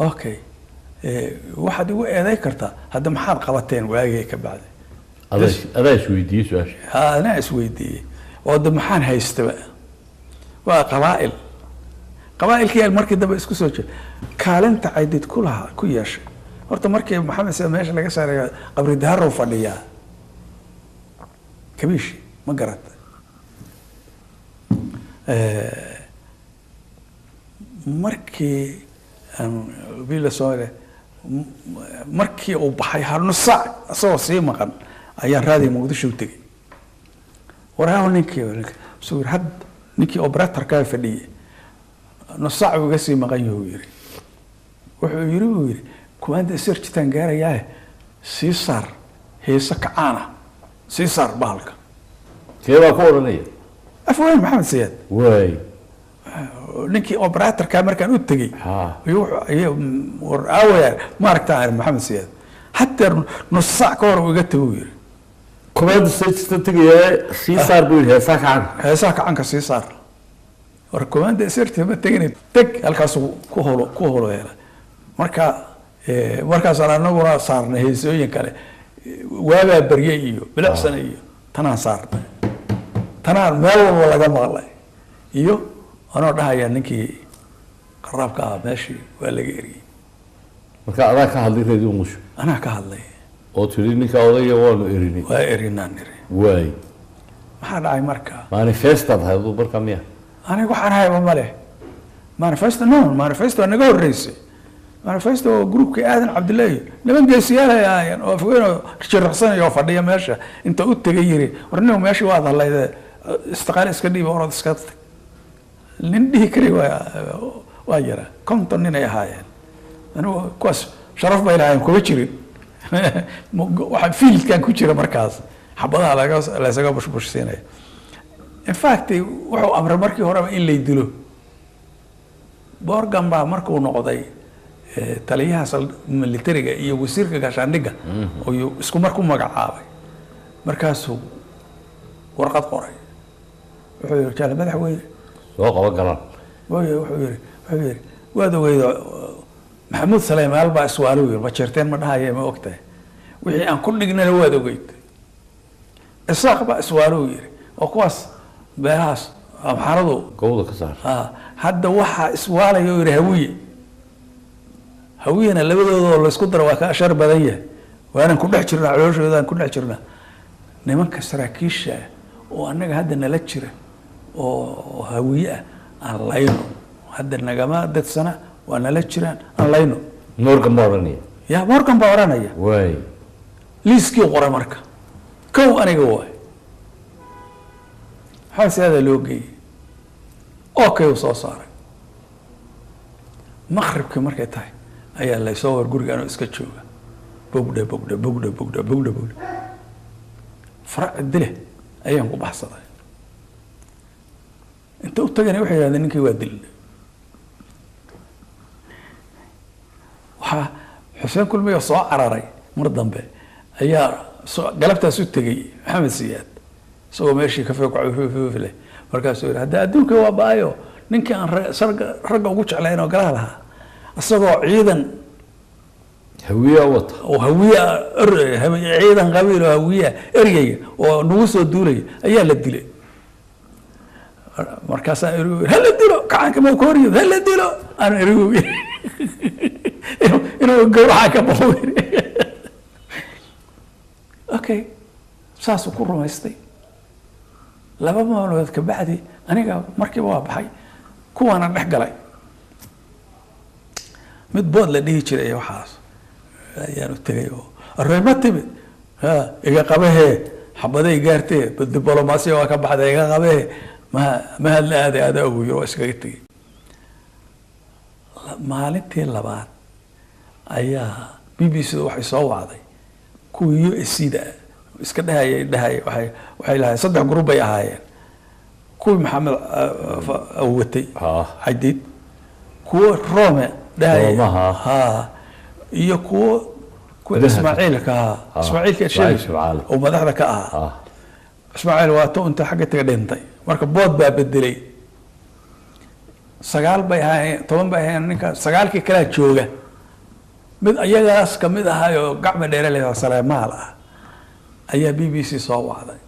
okay waxaad igu eeday kartaa hadda maxaad qabateen waagii ka bacday adaa isweydiiyey su-aasha anaa isweydiiyey oo da maxaan haystaba waa qabaa'ilkii markii dambe isku soo jeed kaalinta caydid ku lahaa ku yeeshay horta markii maxamed sida meesha laga saaray qabri daarow fadhiyaa kabiishi ma garata markii bila Soomaaliya markii uu baxay harno saac asoo sii maqan ayaan raadiyo Muqdisho u tagay waraaw ninkii soo had ninkii operator ka fadhiyay no saac uga sii maqan yahay wuxuu yiri kuwanda searchitan gaarayaa sii saar heesa kaana sii saar baalka keeba ku oranaya afwaan maxamed siyaad way ninkii operator ka markaan u tagay war awaa ma aragtaa maxamed siyaad hatta nus saac ka hor uga tago yiri kuwanda searchitan tagay sii saar buu heesa kaanka sii saar war kuwanda searchitan ma tagay tag halkaas ku holo yeela markaas anaguna saarnay heesooyin kale waagaa barye iyo bilacsan iyo tanaan saarnay tanaan meel walba laga maqlay iyo anoo dhahaya ninkii qaraabka ah meeshii waa laga eriyey marka adaa ka hadlay radio Muqdisho anaa ka hadlay oo tiri ninka odayga waanu erinay waa erinaan way maxaa dhacay marka manifestad haydu barka miya aniga waxaan hayba male manifesto naga horeysay manifesto groupkii aadan cabdullaahi niman geesiyaal ayaan oo afweeno shirxsan iyo fadhiya meesha inta u tagay yiri warnimo meeshii waa hadlayda istiqaal iska dhiibo orod iska nin dhihi kari waa yara konton nin ay ahaayeen anigu kuwaas sharaf bay lahaayeen kuma jirin waxaan fiilkan ku jira markaas xabadaha la isaga bushbushsiinaya in fact wuxuu amray markii horeba in lay dilo Borgan baa markuu noqday taliyaha militariga iyo wasiirka gaashaandhigga oo isku markuu magacaabay markaasuu warqad qoray wuxuu yiri jaalad madaxweyne soo qaba garan wuxuu yiri waad ogeydo maxamuud Saleem alba iswaalo yiri ma jirteen ma dhahaye ma ogtahay wixii aan ku dhignana waad ogeyd isaaq ba iswaalo yiri oo kuwaas beerahaas amxaradu gowda ka saar hadda waxa iswaalayo yiri hawiyana labadooda la isku daro waa ka ashar badan yahay waana ku dhex jirnaa calooshoodaan ku dhex jirnaa nimanka saraakiisha oo anaga hadda nala jira oo hawiye aan layno hadda nagama dadsana waa nala jiraan aan layno Morgan Baranaya Morgan Baranaya way liiskii qoray marka kow aniga waay xaasada loo geeyay okay soo saaray maqribkii markay tahay ayaa la soo war guriga iska jooga bogda farac dile ayaan ku baxsaday inta u tagay waxay yiraahdeen ninkii waa dil waxa Xuseen Kulmiye soo cararay mar dambe ayaa galabtaas u tagay Maxamed Siyaad soo meeshii ka fiiqay markaas uu hada adduunka waa baayo ninkii aan rag ugu jeclayn oo galaa lahaa asagoo ciidan hawiya wata oo hawiya ciidan qabiil oo hawiya ergay oo nagu soo duulay ayaa la dilay markaas hal dilo kaanka ma kooriyo hal dilo aan erigu inuu gowraca ka baxo okay saas ku rumaystay laba maalmood ka bacdi aniga markii waa baxay kuwana dhex galay mid bood la dhihi jiray waxaas ayaan u tagay oo reema timid iga qabahe xabaday gaartay diblomaasiya waa ka baxday iga qabahe ma hadla aada ugu yiro iskaga tagay maalintii labaad ayaa BBC waxay soo wacday kuwii USCda iska dhahay waxay lahaayeen saddex group ay ahaayeen kuwii maxamed awatay xadiid kuwa Rome dhahay iyo kuwa Ismaaciilka Ismaaciilka oo madaxda ka ah Ismaaciil waa to inta xagga taga dhintay marka bood baa bedelay sagaal bay ahaayeen 10 bay ahaayeen ninka sagaalkii kala jooga mid ayagaas kamid ahaayo gacma dheere leh oo Saleemaal ah ayaa BBC soo wacday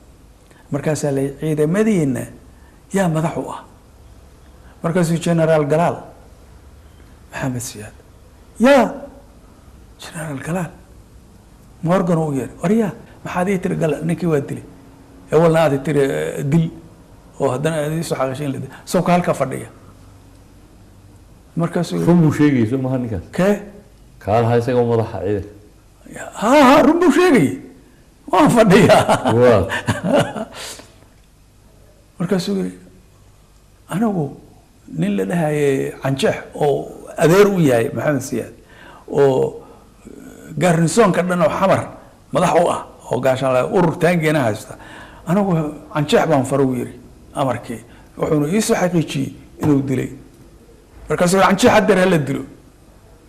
markaasaa la ciidamadiina yaa madax u ah markaasuu General Galaal Maxamed Siyaad yaa General Galaal Morgan uu yeeray wariyaa maxaad ii tiri gal ninkii waa dilay awalna aad tiri dil oo haddana aad ii soo xaqashin leedahay soo ka halka fadhiya markaasuu run buu sheegayso ma ninkaas kee kaalaha isagoo madaxa ciidanka ha run buu sheegay waan fadhiyaa waa markaasuu yiri anigu nin la dhahayay Canjeex oo adeer u yahay Maxamed Siyaad oo garnisoonka dhan oo xamar madax u ah oo gaashan la urur taangeena haysta anigu Canjeex baan faru yiri amarkii wuxuu ii soo xaqiijiyay inuu dilay markaasuu Canjeex hadda la dilo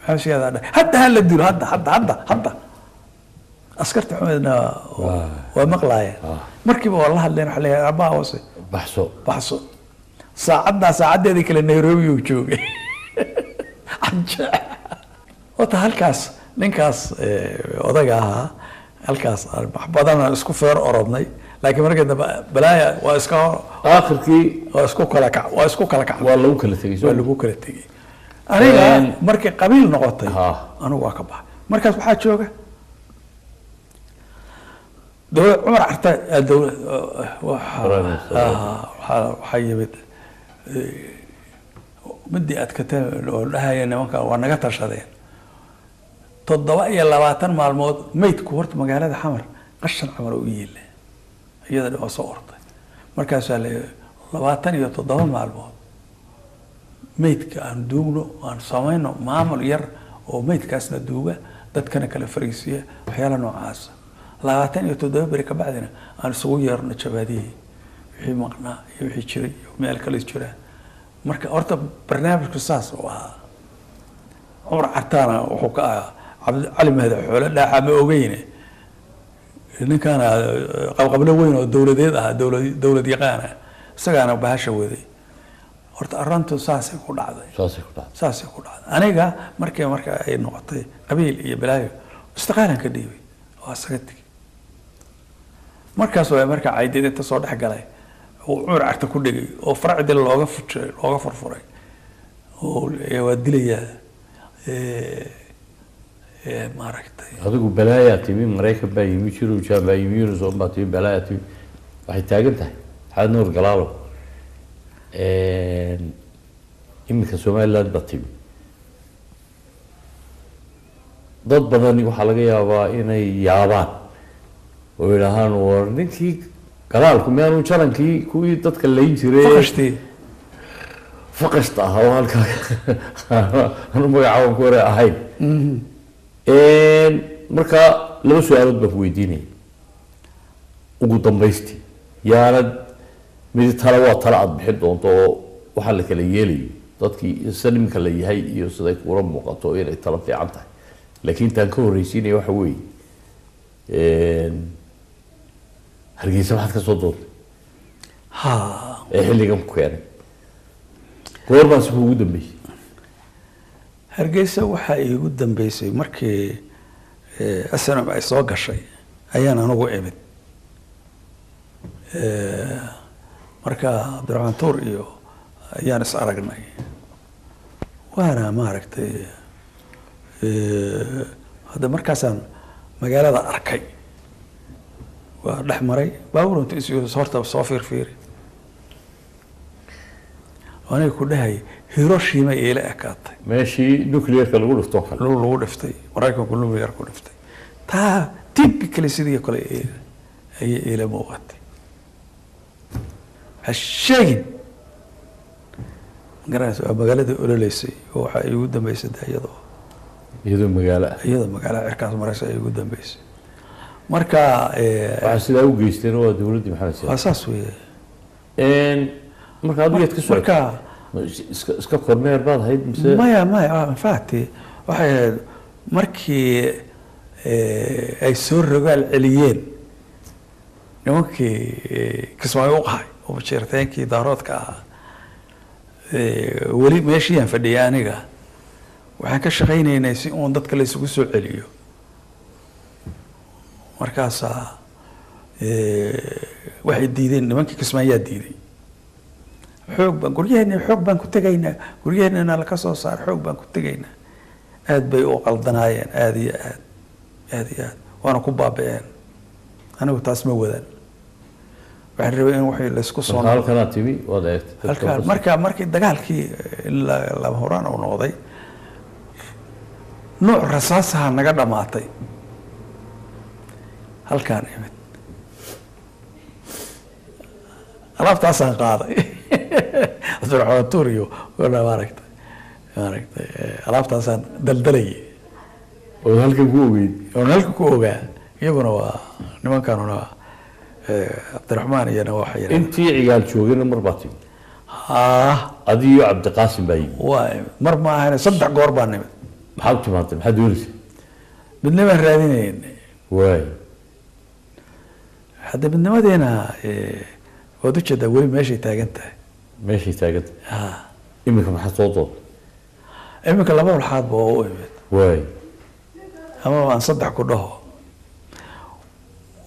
Maxamed Siyaad hadda la dilo hadda askarta xumeedna waa maqlaaya markiiba waa la hadleen waxa leeyahay abaa hoose baxso saacadeedii kale Nairobi uu joogay wata halkaas ninkaas odaga ahaa halkaas wax badan isku feer orodnay laakiin markii dambe balaaya waa iska aakhirkii waa isku kala kac waa lagu kala tegay aniga markii qabiil noqotay anigu waa ka baxay markaas waxaa jooga دولة عمر عرتا الدولة waxaa yimid midii aad ka tahayeen nimanka waa naga tashadeen 27 maalmood meydku horta magaalada Xamar qashan camal u yeelay iyada oo soo ortay markaas la 27 maalmood meydka aan duugno aan sameeyno maamul yar oo meydkaasna duuga dadkana kala fariisiya waxyaalo noocaas 27 bari ka bacdina aan isugu yeerno jabaadii wixii maqnaa iyo wixii jiray meel kale jira marka horta barnaamijku saas oo ah Umar Cartaana wuxuu ka Cabdi Cali Mahdi xoolo dhaaxa ma ogeyne ninkana qabqablo weyn oo dawladeed ah dawlad yaqaan isagaana bahasha waday horta arintu saas ku dhacday aniga markii ay noqotay qabiil iyo balaayo istiqaalan ka dhiibay waa sagad markaas oo marka caydada inta soo dhax galay oo Umar Carta ku dhigay oo farcida looga furfuray oo waa dilaya maaragtay adigu balaaya timi Mareykan baa yimi jiru jaba yimi soo baatay balaaya timi waxay taagan tahay xad Nuur Galaalo imika Soomaaliland baa timi dad badan waxa laga yaabaa inay yaabaan oo ilaahan war ninkii galaalku meenu jarankii kuwii dadka leeyin jiray faqashta oo halka anu magacaabo ku hore ahayd marka laba su'aalood baan weydiinay ugu dambeystii yaanad mid tala aad bixin doonto waxa la kala yeelay dadkii islamka la yahay iyo siday kula muuqato inay tala fiican tahay laakiin tan ka horeysiinay waxa weeye hargeysa waxaad ka soo doontay xilligan ku keenay goormaas ugu dambeysay hargeysa waxa igu dambeysay markii SNM ay soo gashay ayaan anigu imid marka Abdurrahmaan Tuur iyo ayaan is aragnay waana maaragtay hada markaasaan magaalada arkay waa dhex maray baabuurta isoo horta soo fiirfiiri aniga ku dhahay Hiroshima ila ekaatay meeshii nuclear-ka lagu dhifto lagu dhiftay Mareykanku nuclear ku dhiftay taa typically sidii kale ay ila muuqatay hasheegin garas magaalada ololeysay waxa ay ugu dambeysay iyadoo magaalo cirkaas maraysa ay ugu dambeysay marka waxa sida u geysteen oo dawladda Maxamed Siyaad asaas weeye marka aad ka soo iska kormeer baad hayd mise maya faati waxay markii ay soo rogaal celiyeen nimankii Kismaayo u qahay oo jeerteenkii daaroodka wali meeshii aan fadhiyay aniga waxaan ka shaqaynaynay si uun dadka la isugu soo celiyo markaasaa waxay diideen nimankii kismaayaa diiday xoog baan ku tegaynaa guryaheennana laka soo saar xoog baan ku tegaynaa aad bay u qaldanaayeen aad iyo aad waana ku baaba'een anigu taas ma wadan waxaan rabay in wixii laysku soo halkana timi waad eegtay halkaan markii dagaalkii lama horaan uu noqday nooc rasaasaha naga dhamaatay halkaan imid alaabtaasaan qaaday abdiraxmaan iyo maaragtay alaabtaasaan daldalayay oo halkan ku ogeyd oon halka ku ogaa iyaguna waa nimankanuna cabdiraxmaan iyana waxa yidhahdeen intii ciyaal joogayna mar baa timi haa adiyo cabdiqaasim baa yimid waa mar ma ahayna 3 goor baan nimid maxaad u timaatay maxaad doonaysa midna baan raadinayna waay hadda midnimadeena waad u jeedaa weli meeshay taagan tahay meeshay taagan haa iminka maxaad soo dood iminka laba walxaad baa u imid waay ama aan 3 ku dhaho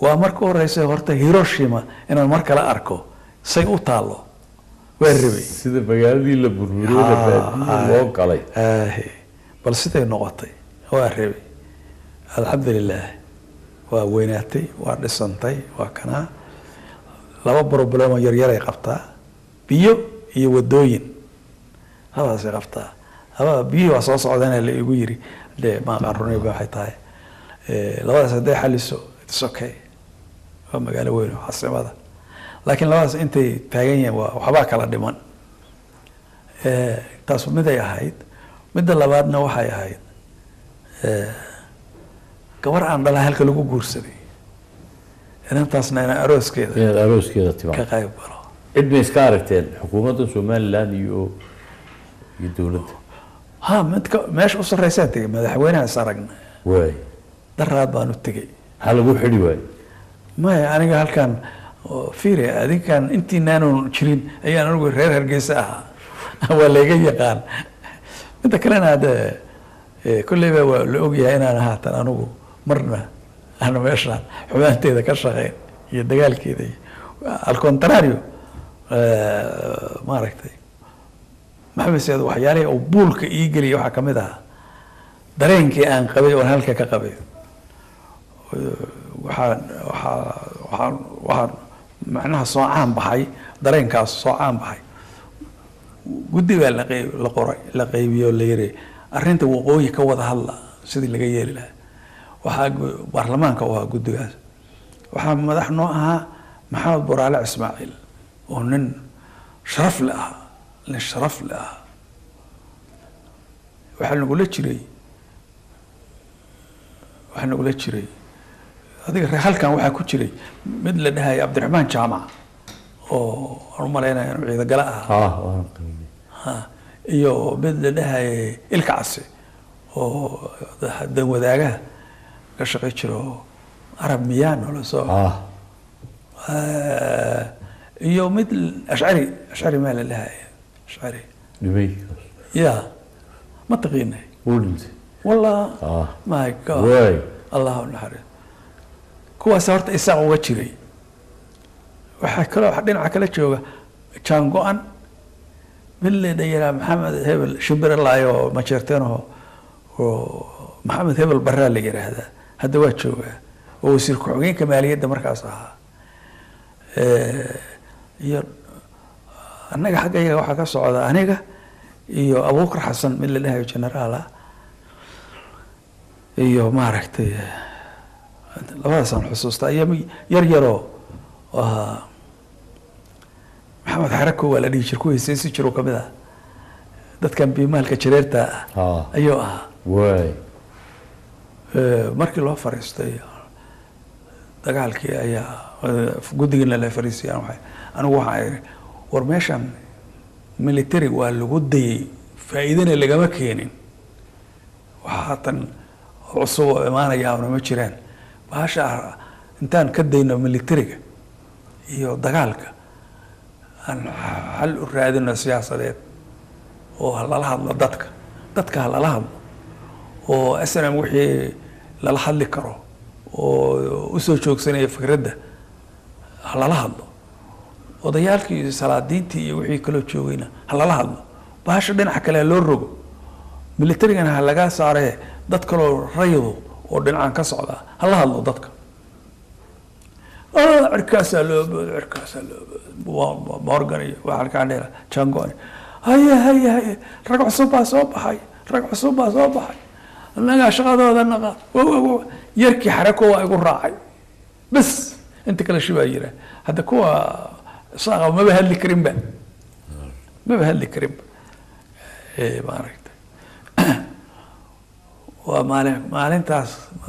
waa marka horeysa horta Hiroshima inaan mar kale arko say u taalo waa rabay sida magaaladii la burburiyay baadiyada loo galay bal siday noqotay waa rabay alxamdulillaah waa weynaatay waa dhisantay waa kana laba problem yar ay qabtaa biyo iyo wadooyin labadaas ay qabtaa haba biyo waa soo socdana la igu yiri ma qarnay waxay tahay labadaas haday xaliso it's okay waa magaalo weyn oo xasimada laakiin labadaas intay taagan yihiin waxba kala dhiman taas mid ay ahayd midda labaadna waxay ahayd gabar aan dhalay halka lagu guursaday inantaasna inaan arooskeeda timaa ka qayb galo cid bay iska aragteen xukuumadda Soomaaliland iyo dowladda ها ماشي أسر رئيساتي مدحوينها سرقنا واي دراد بانو تجي هل أبو حلي واي ما أنا قال كان فيري هذه كان أنتي نانو تشرين أي أنا أقول غير هرجيسها ولا يجي قال أنت كلنا هذا كل اللي أوجي أنا هات أنا أقول مرنا أنا ماشي حبانتي ذا كشغير يدقال كذا الكونتراريو ما ركتي maxamed saad waxyaalaha oo buulka ii galiyo waxa kamid ah dareenkii aan qabay oo halka ka qabay waxaan macnaha soo caan baxay dareenkaas soo caan baxay guddiga la qoray la qaybiyo la yiri arrinta waqooyi ka wada hadla sidii laga yeeli lahaa waxa baarlamaanka oo guddigaas waxa madax noo ahaa maxamed buraale ismaaciil oo nin sharaf leh للشرف له وحنا نقول لك شري هذيك الرحال كان واحد كشري مثل ده عبد الرحمن جامع أو رمالنا إذا قلقها إيوه مثل ده الكعسي أو ده وذاك كشقي شرو عرب ميان ولا صو إيوه مثل أشعري مال لها شعري دبي يا ما تغيني ولد والله ماي جاد واي الله نحرم كوا صارت إساء وجري وحكلا وحدين كلا جوجا كان قان باللي ديرا محمد هبل شبر الله يو ما شرتينه ومحمد هبل برا اللي جرى هذا وجهه ويصير كوعين كمالية ده مركزها annaga xaggayga waxa ka socda aniga iyo Abuukar Xasan mid la dhahayo generaal iyo maaragtay labadaas aan xusuustaa yar yaro maxamed xarako wala dhigi jir ku heesaysi jiro kamid ah dadkan biimaalka jireerta ayuu waay markii loo fariistay dagaalkii ayaa guddigiina la fariisiyay anigu waxaan war meeshan military waa lagu dayay faa'iidana lagama keenin waxaatan cusub oo imaanayaana ma jiraan baasha intaan ka dayno militariga iyo dagaalka aan hal u raadino siyaasadeed oo lala hadlo dadka dadka ha lala hadlo oo snm wixii lala hadli karo oo usoo joogsanaya fikradda ha lala hadlo odayaalkii iyo salaadiintii iyo wixii kaloo joogayna ha lala hadlo bahasha dhinaca kale ha loo rogo militarigana ha laga saaree dad kaloo raydo oo dhinacan ka socda ha la hadlo dadka cirkaasaa loo boodo cirkaasaa loo boodo morgan iyo waxaa halkaan dheera jangoni haye rag cusub baa soo baxay annagaa shaqadooda naqa yarkii xarako waa igu raacay bas inta kale shibaa jira hadda kuwa saaqa maba hadli karinba maaragta waa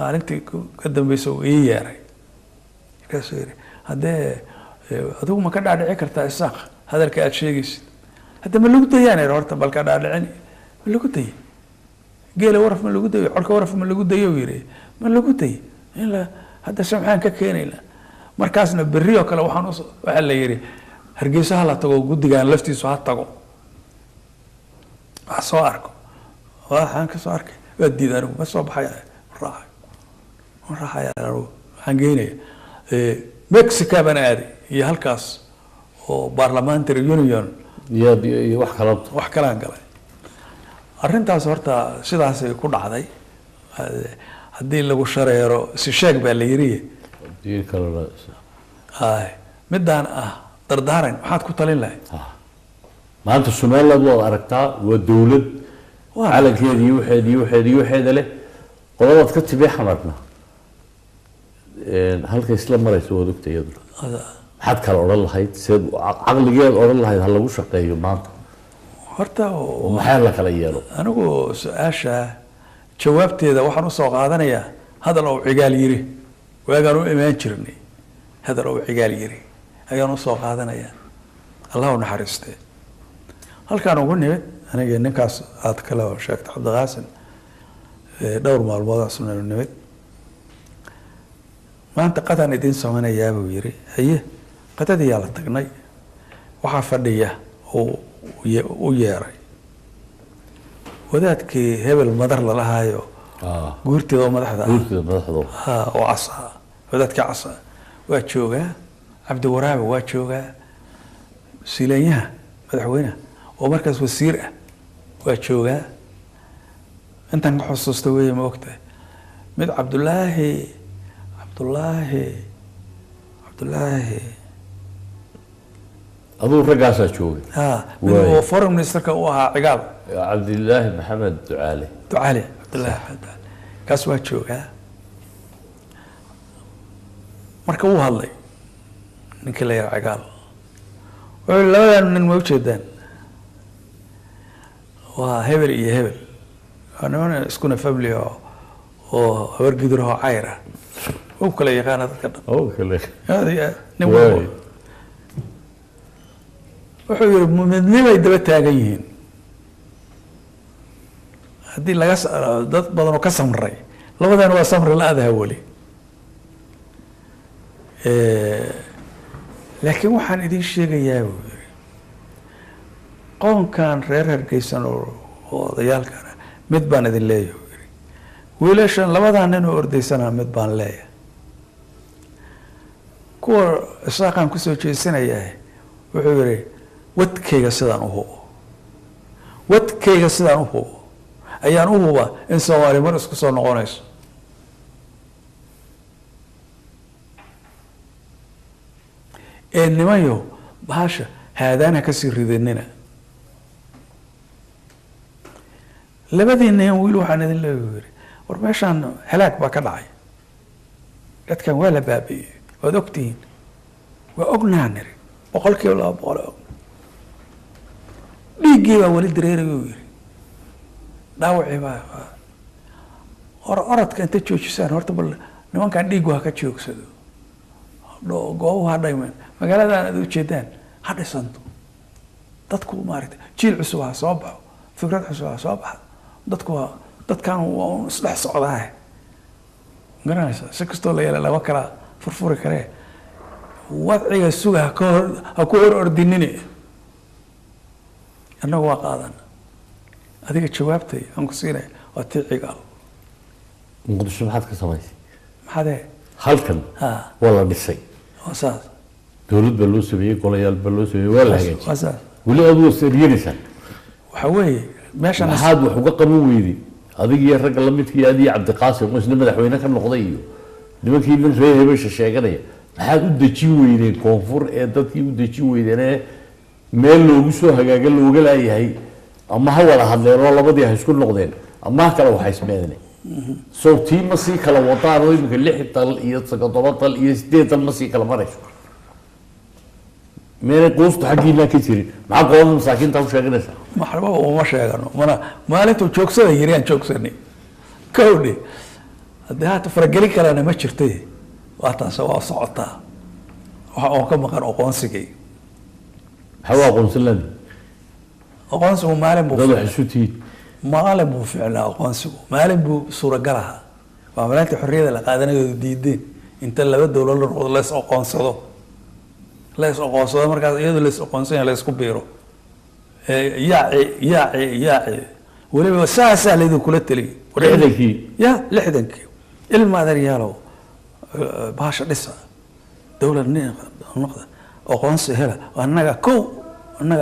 maalintii ka dambeysa uu ii yeeray markaasuu yidhi haddee adigu ma ka dhaadhici kartaa isaaq hadalka aad sheegaysid hadda ma lagu dayaan horta bal ka dhaadhicin ma lagu daye geela waraf ma lagu dayo colka waraf ma lagu dayo yidhi ma lagu daye hadda se maxaan ka keenayna markaasna berri oo kale waxaa la yidhi hargeysa ha la tago guddigan laftiisu ha tago wax soo arko waxaan ka soo arkay waa diid anigu ma soo baxay raaxay anigu waxaan geynaya mexico baan aaday iyo halkaas oo parliamentary union iyo wax kalaan galay arrintaas horta sidaasay ku dhacday haddii lagu shareero si sheeg baa la yiri midaan dardaaran maxaad ku talin lahayd maanta Somaliland waad aragtaa waa dawlad calankeeda iyo waxeeda leh qodobad ka tibay xamarna halka isla marayso wad ogtay iyadu maxaad kala oran lahayd sida aqligeed oran lahayd hal lagu shaqeeyo maanta horta maxaa la kala yeelo anigu su'aasha jawaabteeda waxaan u soo qaadanayaa hadal oo cigaal yiri waagaan u imaan jirnay hadal oo cigaal yiri ayaan u soo qaadanayaa allah u naxariistay halkaan ugu nimid aniga ninkaas aad kala sheegtay Cabdiqaasim dhowr maalmood asna nimid maanta qadan idin sameynayaa buu yiri haye qadadii yaa la tagnay waxa fadhiya oo yeeray wadaadkii hebel madar la lahaayo guurtida madaxda oo casa wadaadkii casa waa joogaa Cabdi Waraabe waa joogaa Silaanyaha madaxweynaha oo markaas wasiir ah waa joogaa intan ka xusuusta weeye ma ogtahay mid Cabdullaahi aduu ragaasa joogay oo foreign ministerka uu ahaa cigaal Cabdullaahi Maxamed Ducaale Cabdullaahi kaas waa joogaa marka uu hadlay ninka la yiraahdo cigaal wuxuu labadan nin ma u jeedaan waa hebel iyo hebel ana iskuna family oo habar gidiraho cayra oo kala yaqaan dadka dhan oo kale nin walba wuxuu yiri midnimay daba taagan yihiin haddii laga dad badan oo ka samray labadan waa samri la-adaha weli laakiin waxaan idin sheegayaa buu yiri qoonkan reer Hargeysan oo odayaalkan mid baan idin leeyahay wiilashan labadan nin oo ordaysana mid baan leeyahay kuwa isaaqan ku soo jeesanaya wuxuu yiri wadkayga sidaan u hubo ayaan u huba in Soomaali mar isku soo noqonayso nimayo bahasha haadana ka sii ridanina labadii nin wiil waxaan idin leeyahay war meeshan halaag baa ka dhacay dadkan waa la baabi'iyay waad ogtihiin waa ognaanir boqolkiiba 200 dhiiggii baa wali dareerayuu yiri dhaawacii baa orodka inta joojisaan horta bal nimankan dhiiggu ha ka joogsado goobaha ha dhaymaan magaaladan aad u jeedaan ha dhisanto dadku maaragtay jiil cusub ha soo baxo fikrad cusub ha soo baxo dadkan waa isdhex socdaa garanaysa si kastoo la yeela lama kala furfuri karee wadciga suga ha ku hor ordinine annagu waa qaadana adiga jawaabtay aan ku siinay waa tii cigaal muqdisho maxaad ka samaysay maxaadee halkan ha waa la dhisay waa saas dowlad baa loo sameeyey golayaal baa loo sameeyey waa la hagaajiyey waa saas weli aad waa saryeelaysaan waxa weeye meeshan maxaad wax uga qaban weyday adig iyo ragga la midkii adiyo cabdiqaasim oo isna madaxweyne ka noqday iyo nimankii nin reer hebesha sheeganaya maxaad u dejin weydeen koonfur ee dadkii u dejin weydeen ee meel loogu soo hagaaga looga laayahay ama ha wada hadleen oo labadii ha isku noqdeen ama ha kala waxaysmeedne so tii ma sii kala wadaan oo iminka 6 dal iyo 7 dal iyo 8 dal ma sii kala marayso meelay quustu xaggiina ka jirin maxaa qoomada masaakiinta u sheeganaysaa maxraba uma sheegano mana maalintuu joogsada yiri aan joogsanay kowdhi haddii haata faragelin kalena ma jirtay waa taas waa socotaa waxa oo ka maqan aqoonsigay maxaa waa aqoonsilan aqoonsigu maalin buu dad wax isu tiid maalin buu ficnaa aqoonsigu maalin buu suuragal ahaa waa maalinta xorriyada la qaadanayo diideen inta laba dowlad la noqdo lees aqoonsado markaas iyadoo lees aqoonsan la isku biiro yaaci weliba saasaa laydin kula taliy lixdankii ya 60kii ilma adeeryaalow baasha dhisa dowlad noqda aqoonsi hela annaga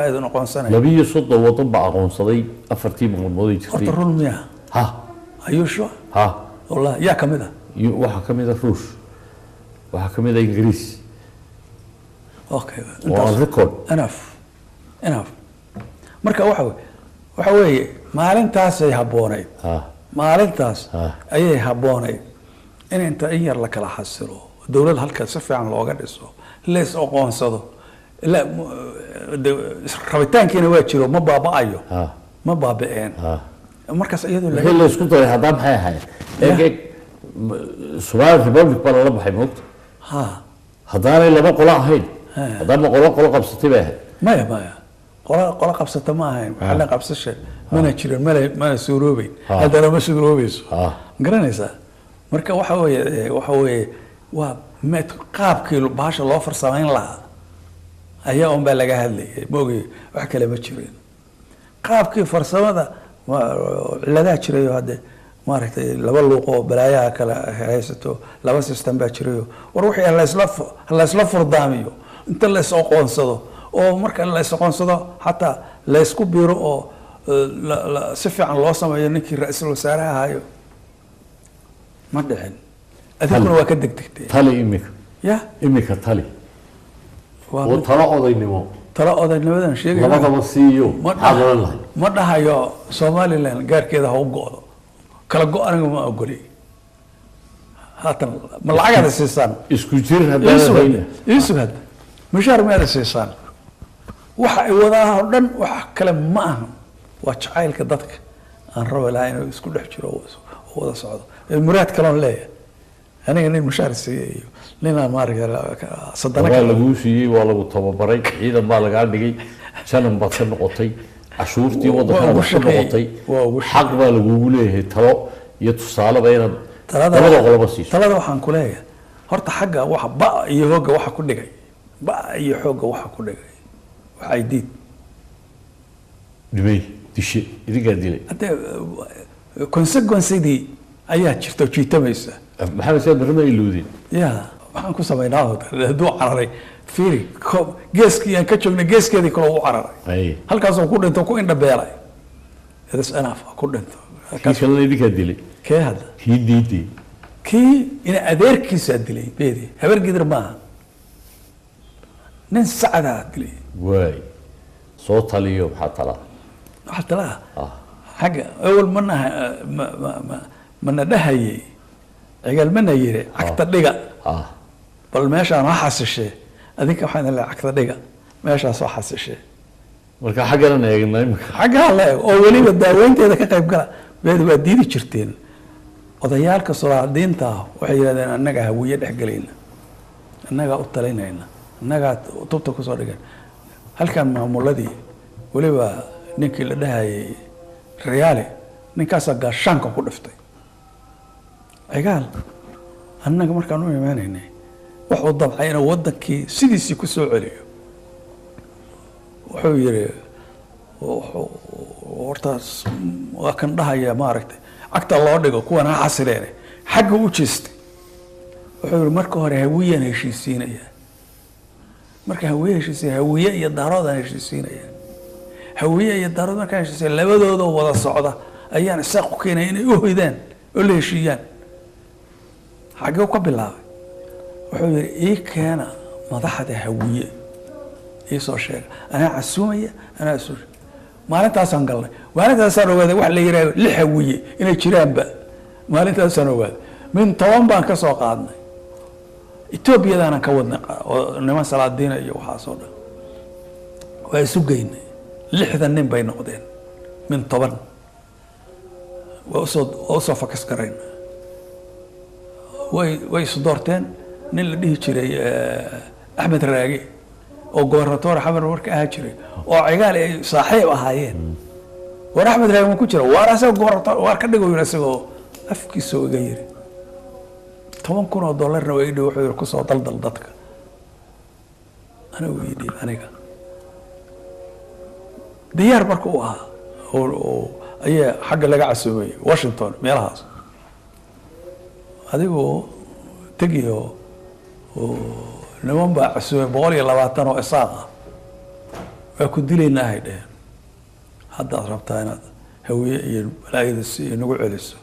idin aqoonsanay 2 wadan baa aqoonsaday 4 maalmood ay jirtay horta run miya ha ayuusho ha wallahi yaa kamid ah waxa kamid ah ruush waxa kamid ah ingiriis okay waa record enough marka waxa weeye maalintaas ay haboonayd maalintaas ayay haboonayd in inta in yar la kala xasilo dowlad halka si fiican looga dhiso lees aqoonsado la rabitaankiina waa jiro ma baaba'ayo ma baaba'een markaas iyadoo la isku daray hadaa maxay ahayd eeg Somali Republic baa la baxay moogta hadaanay laba qolo ahayn hadana qolo qabsatay baa maya qolo qabsata ma ahayn waxa la qabsashay mana jirin mana suuroobay hadana ma suuroobayso garanaysaa marka waxa weeye waa met qaabkii baasha loo farsamayn lahaa ayaa un baa laga hadlayay moogay wax kale ma jirin qaabkii farsamada ciladaha jirayo hadde maaragtay laba luuqo balaayaha kala haysato laba system baa jirayo war wixii la isla furdaamiyo inta la is aqoonsado oo marka la is aqoonsado xataa la isku biiro oo si fiican loo sameeyo ninkii ra'iisul wasaaraha ahayo ma dhicin adiguna waa ka degdegtay tali imika tali waa tala odaynimo tala odaynimadan sheegay labadaba siiyo ma dhahayo Somaliland gaarkeeda ha u go'do kala go'aniga ma ogoli haatan ma lacagada siisan isku jir hadda isugad mushaar ma siisan waxa ay wadaha dhan wax kale ma aha waa jacaylka dadka aan rabo lahayn inuu isku dhex jiro oo wada socdo muraad kale oo leeyahay aniga nin mushaar siiyo nina maarka sadana lagu siiyay waa lagu tababaray ciidan baa laga dhigay janan baad ka noqotay cashuurtii waddanka ku noqotay xaq baa lagu leeyahay talo iyo tusaale bayna talada qoloba siiso talada waxaan ku leeyahay horta xagga waxa ba iyo hooga waxa ku dhigay ba iyo xooga waxa ku dhigay waxay diid dibay dishi idiga dilay hada consequence-dii ayaa jirta jiitamaysa maxamed saad barna iluudin ya waxaan ku sameynaa haduu cararay fiiri geeskii aan ka joognay geeskeedii kale uu cararay halkaas uu ku dhinto ku indha beelay idas anaaf ku dhinto kii kale idiga dilay kee hada kii diiday kii in adeerkiisa dilay beedi habar gidir maaha nin sacada dilay way soo taliyo maxaa tala حاجة أول منها من دهية عقل منها يري عكتر دقة بل ماشى ما حس الشيء أذيك وحنا اللي عكتر دقة ماشى صح حس الشيء مركا حاجة أنا يجينا حاجة الله أولي بدأ وين تذا كيف قال بدي شرتين وضيالك صراع دين تا وحيل هذا النجا هوية حقلينا النجا قطلينا هنا النجا طبتك صارجا هل كان معمول الذي ولي نيك اللي دهية ريالي ninkaas gaashaanka ku dhiftay ayaal annaga markaan u iimaanaynay wuxuu dabcay inuu wadankii sidiisii ku soo celiyo wuxuu yiri hortaas waa kan dhahaya maaragtay cagta loo dhigo kuwan ha xasileene xagga u jeestay wuxuu yihi marka hore hawiyaan heshiisiinaya marka hawiye heshiisiinaya hawiye iyo daaroodaan heshiisiinaya hawiye iyo daarood markaan heshiisiya labadooda wada socda ayaan isaaq ku keenaya inay u hoydaan oo la heshiiyaan xaggee ka bilaabay wuxuu yihi ii keena madaxda hawiye ii soo sheega anaa casuumaya anaa soo maalintaasaan galnay maalintaasaan ogaaday wax la yidhahdo 6 hawiye inay jiraanba maalintaasaan ogaaday min 10 baan ka soo qaadnay Etoobiyadaana ka wadnay oo niman salaadiina iyo waxaasoo dhan waa isu geynay 6 nin bay noqdeen min 10 waa soo fakas gareen way isu doorteen nin la dhihi jiray Axmed Raage oo gobornatoor xamar warka ahaa jiray oo cigaal ay saaxiib ahaayeen war Axmed Raage ma ku jira war asoo gobornatoor war ka dhigo asagoo afkiisa uga yiri $10,000 way dhig wuxuu ku soo daldal dadka ana weydii aniga diyaar markuu u ahaa oo ayaa xagga laga casuumay Washington meelahaas adigoo tagiyo oo niman baa casuumay 120 oo isaaqa waa ku dilaynaa hay dheen hadda rabtaa inaad hawiye iyo balaayada si inagu celiso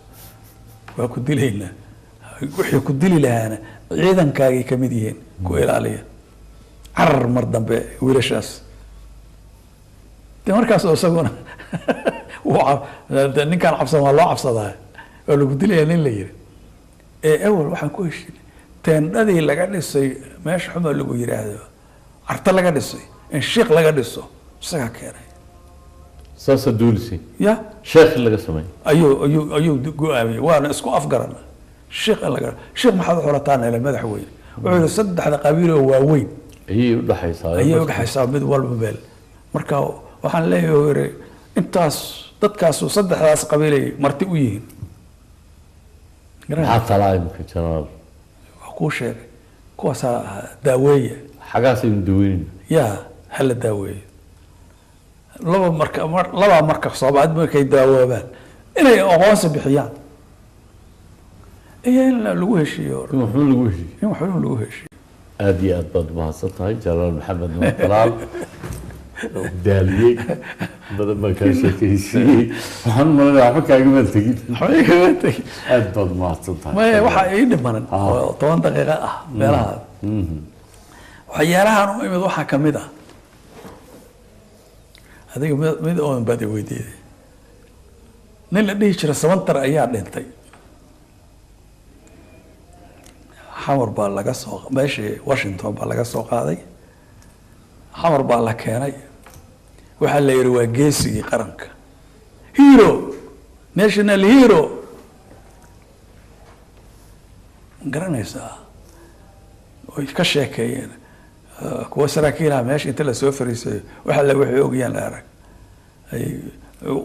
waa ku dilaynaa wixii ku dili lahaana ciidankaagii ka mid yihiin ku ilaaliya carar mar dambe wiilashaas de markaas oo isaguna ninkaan cabsan waa loo cabsadaa oo lagu dilaya nin la yiri awal waxaan ku heshiinay teendhadii laga dhisay meesha xumo lagu yiraahdo arta laga dhisay in sheekh laga dhiso isaga keenay saasa duulisi ya sheekh laga samay ayuu go'aamiyay waana isku afgaran sheekh maxaad xulataan ila madaxweyne wuxuu saddexda qabiil oo waaweyn ayay u dhaxaysaa mid walba meel marka waxaan leeyahay intaas dadkaas saddexdaas qabiilay marti u yihiin maxaa talaayimka janaal wax ku sheegay kuwaas daaweeya xagaas ay duweyn ya hal daaweeya laba marka Soomaaliyeed markay daawoobaan inay aqoonsi bixiyaan إيه لا لوهش يور محمود لوهش محمود لوهش هذه أطباق مهصتها جلال محمد بن طلال دالي بدل ما كان شيء شيء محمد ما عارف كيف ما تجي أطباق مهصتها ما واحد يدمن طبعا دقيقة بيرها وحيالها أنا إمد واحد كمدة هذيك مد أون بدي ويدي نيل ليش رسمنتر أيام لنتي حمر بالله سوق ماشي واشنطن بالله سوق هذا حمر بالله كاني وحال لي روا جيسي قرنك هيرو ناشونال هيرو قرنيسا ويكشكين كوا سراكيلها ماشي انت لا سو فريسي وحال لا وحي اوغيان لا ارك اي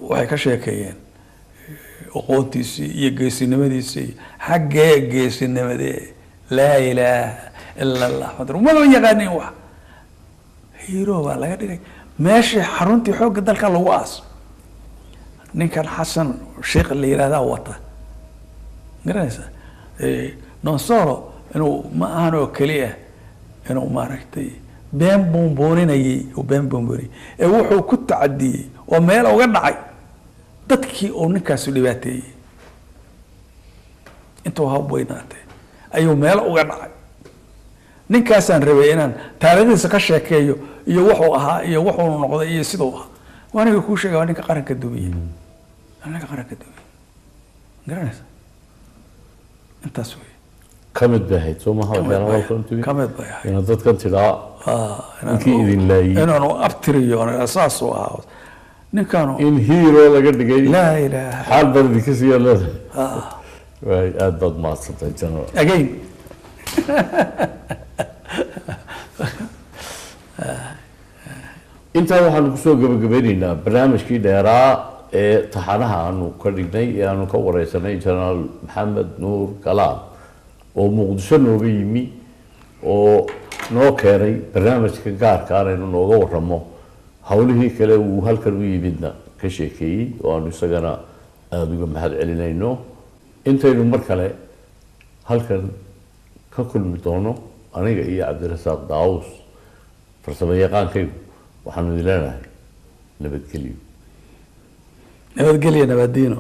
waxay ka sheekeeyeen aqoontiisii iyo geesinimadiisii xagee geesinimadee لا إله إلا الله محمد وما يغني واحد هيرو ولا غير ماشي حرونتي حوق دالك الواس نكان حسن الشيخ اللي يرادا وطا غريسا نصارو انه ما انا كليه انه ما ركتي بين بونبوريني وبين بونبوري وحو كتعدي وميل اوغا دحاي dadkii oo ninkaas dhibaatay intuu habweynaatay ayuu meel uga dhacay ninkaasaan rabay inaan taariikhdiisa ka sheekeeyo iyo wuxuu ahaa iyo wuxuu noqday iyo sidoo ah waaniga ku sheegay ninka qaranka duubiyay anaga qaranka duubiyay garanaysa intaas way kamid bahayd soo ma hawada walkan tubi kamid bahayd ina dadkan tiraa inkii idin laayay inaanu abtiriyo asaas oo ah ninkaanu in hero laga dhigay la ilaaha xal badii ka sii leedahay way aad bad ma santay jannada again inta waxaan ku soo gabagabeynaa barnaamijkii dheeraa ee taxanaha aanu ka dhignay ee aanu ka wareysanay janaal maxamed nuur galaal oo muqdisho nooga yimi oo noo keenay barnaamijka gaarka ah inuu nooga waramo hawlihii kale uu halkan u yimidna ka sheekeeyey oo aanu isagana aada uga mahad celinayno intaynu mar kale halkan ka kulmi doono aniga iyo cabdirasaaq daawus farsamo yaqaankaygu waxaanu idin leenahay nabadgelyo nabadgelyo nabadiino